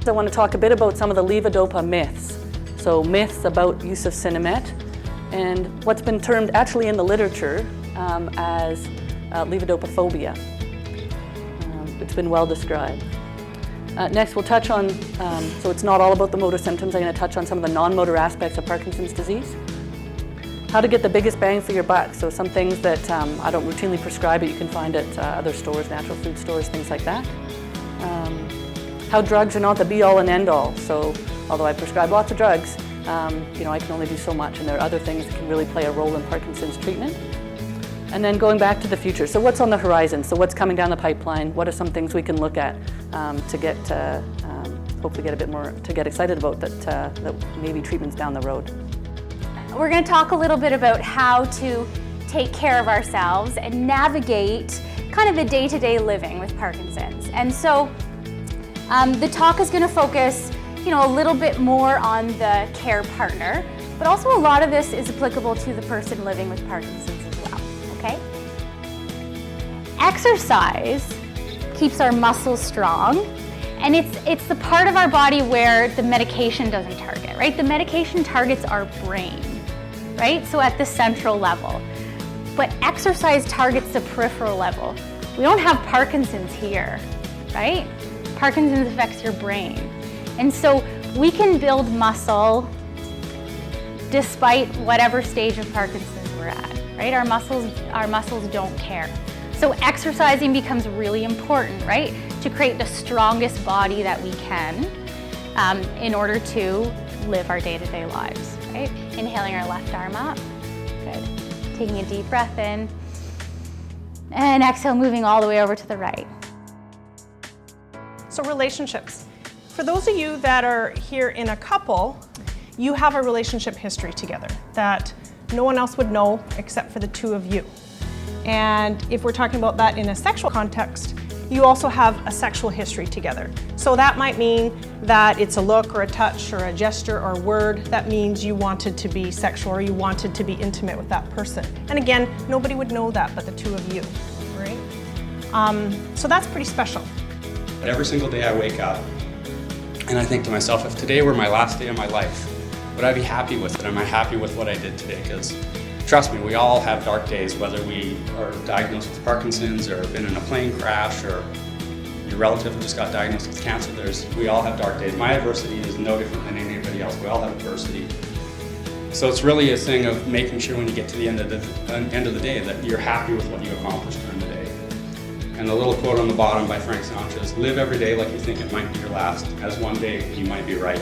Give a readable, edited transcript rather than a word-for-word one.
I want to talk a bit about some of the levodopa myths. So myths about use of Cinemet and what's been termed actually in the literature as levodopaphobia. It's been well described. Next we'll touch on, so it's not all about the motor symptoms, I'm going to touch on some of the non-motor aspects of Parkinson's disease. How to get the biggest bang for your buck, so some things that I don't routinely prescribe but you can find at other stores, natural food stores, things like that. How drugs are not the be-all and end-all, so although I prescribe lots of drugs, I can only do so much, and there are other things that can really play a role in Parkinson's treatment. And then going back to the future, so what's on the horizon? So what's coming down the pipeline? What are some things we can look at to get, hopefully get a bit more, to get excited about that maybe treatments down the road? We're going to talk a little bit about how to take care of ourselves and navigate kind of the day-to-day living with Parkinson's. And so the talk is going to focus, a little bit more on the care partner, but also a lot of this is applicable to the person living with Parkinson's as well, okay? Exercise keeps our muscles strong, and it's the part of our body where the medication doesn't target, right? The medication targets our brain, right? So at the central level. But exercise targets the peripheral level. We don't have Parkinson's here, right? Parkinson's affects your brain. And so we can build muscle despite whatever stage of Parkinson's we're at, right? Our muscles don't care. So exercising becomes really important, right? To create the strongest body that we can in order to live our day-to-day lives, right? Inhaling our left arm up, good. Taking a deep breath in, and exhale, moving all the way over to the right. So relationships. For those of you that are here in a couple, you have a relationship history together that no one else would know except for the two of you. And if we're talking about that in a sexual context, you also have a sexual history together. So that might mean that it's a look or a touch or a gesture or a word that means you wanted to be sexual or you wanted to be intimate with that person. And again, nobody would know that but the two of you, right? So that's pretty special. Every single day I wake up and I think to myself, if today were my last day of my life, would I be happy with it? Am I happy with what I did today? Because trust me, we all have dark days, whether we are diagnosed with Parkinson's or been in a plane crash or your relative just got diagnosed with cancer. We all have dark days. My adversity is no different than anybody else. We all have adversity. So it's really a thing of making sure when you get to the end of the day that you're happy with what you accomplished during the day. And the little quote on the bottom by Frank Sanchez, live every day like you think it might be your last, as one day you might be right.